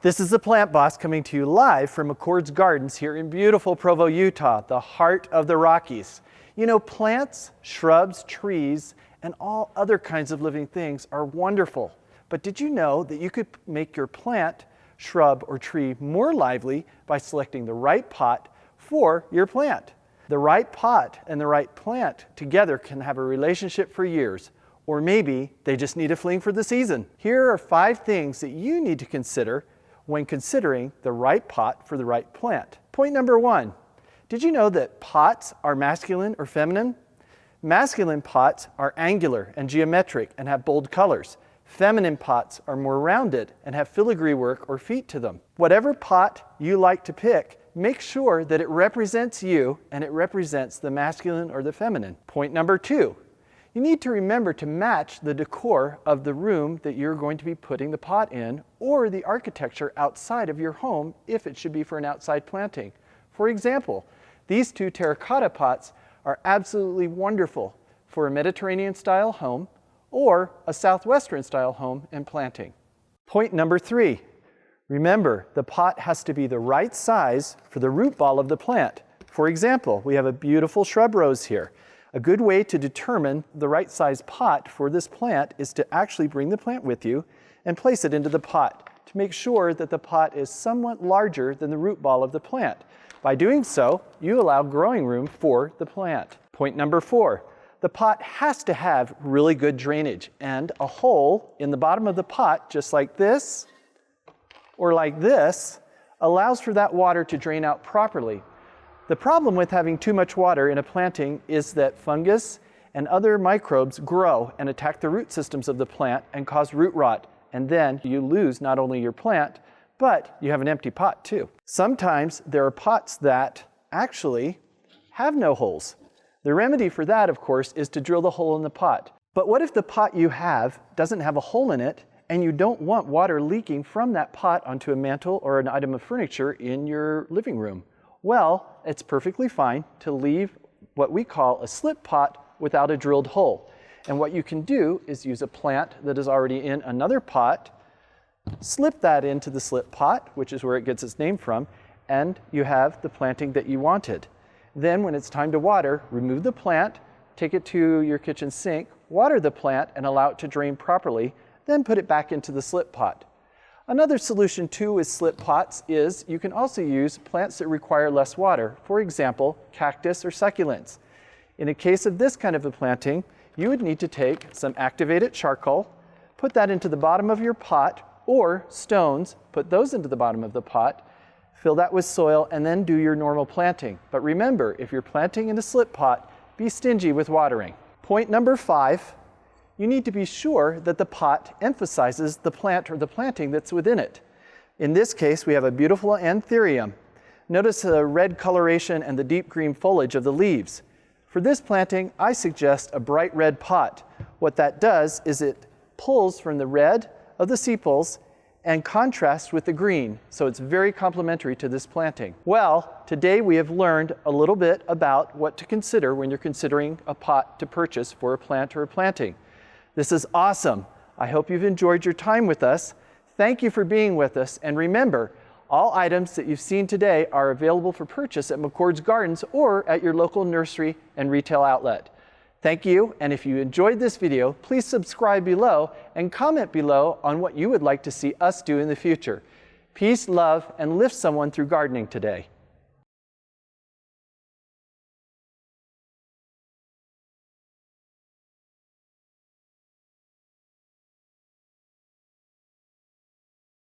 This is the Plant Boss coming to you live from McCord's Gardens here in beautiful Provo, Utah, the heart of the Rockies. You know, plants, shrubs, trees, and all other kinds of living things are wonderful. But did you know that you could make your plant, shrub, or tree more lively by selecting the right pot for your plant? The right pot and the right plant together can have a relationship for years, or maybe they just need a fling for the season. Here are 5 things that you need to consider when considering the right pot for the right plant. Point number 1, did you know that pots are masculine or feminine? Masculine pots are angular and geometric and have bold colors. Feminine pots are more rounded and have filigree work or feet to them. Whatever pot you like to pick, make sure that it represents you and it represents the masculine or the feminine. Point number 2, you need to remember to match the decor of the room that you're going to be putting the pot in, or the architecture outside of your home if it should be for an outside planting. For example, these 2 terracotta pots are absolutely wonderful for a Mediterranean style home or a Southwestern style home and planting. Point number 3, remember the pot has to be the right size for the root ball of the plant. For example, we have a beautiful shrub rose here. A good way to determine the right size pot for this plant is to actually bring the plant with you and place it into the pot to make sure that the pot is somewhat larger than the root ball of the plant. By doing so, you allow growing room for the plant. Point number 4, the pot has to have really good drainage, and a hole in the bottom of the pot, just like this or like this, allows for that water to drain out properly. The problem with having too much water in a planting is that fungus and other microbes grow and attack the root systems of the plant and cause root rot. And then you lose not only your plant, but you have an empty pot too. Sometimes there are pots that actually have no holes. The remedy for that, of course, is to drill the hole in the pot. But what if the pot you have doesn't have a hole in it and you don't want water leaking from that pot onto a mantle or an item of furniture in your living room? Well, it's perfectly fine to leave what we call a slip pot without a drilled hole. And what you can do is use a plant that is already in another pot, slip that into the slip pot, which is where it gets its name from, and you have the planting that you wanted. Then when it's time to water, remove the plant, take it to your kitchen sink, water the plant and allow it to drain properly, then put it back into the slip pot. Another solution too with slip pots is you can also use plants that require less water, for example, cactus or succulents. In a case of this kind of a planting, you would need to take some activated charcoal, put that into the bottom of your pot, or stones, put those into the bottom of the pot, fill that with soil, and then do your normal planting. But remember, if you're planting in a slip pot, be stingy with watering. Point number 5, you need to be sure that the pot emphasizes the plant or the planting that's within it. In this case, we have a beautiful anthurium. Notice the red coloration and the deep green foliage of the leaves. For this planting, I suggest a bright red pot. What that does is it pulls from the red of the sepals and contrasts with the green, so it's very complementary to this planting. Well, today we have learned a little bit about what to consider when you're considering a pot to purchase for a plant or a planting. This is awesome. I hope you've enjoyed your time with us. Thank you for being with us. And remember, all items that you've seen today are available for purchase at McCord's Gardens or at your local nursery and retail outlet. Thank you. And if you enjoyed this video, please subscribe below and comment below on what you would like to see us do in the future. Peace, love, and lift someone through gardening today.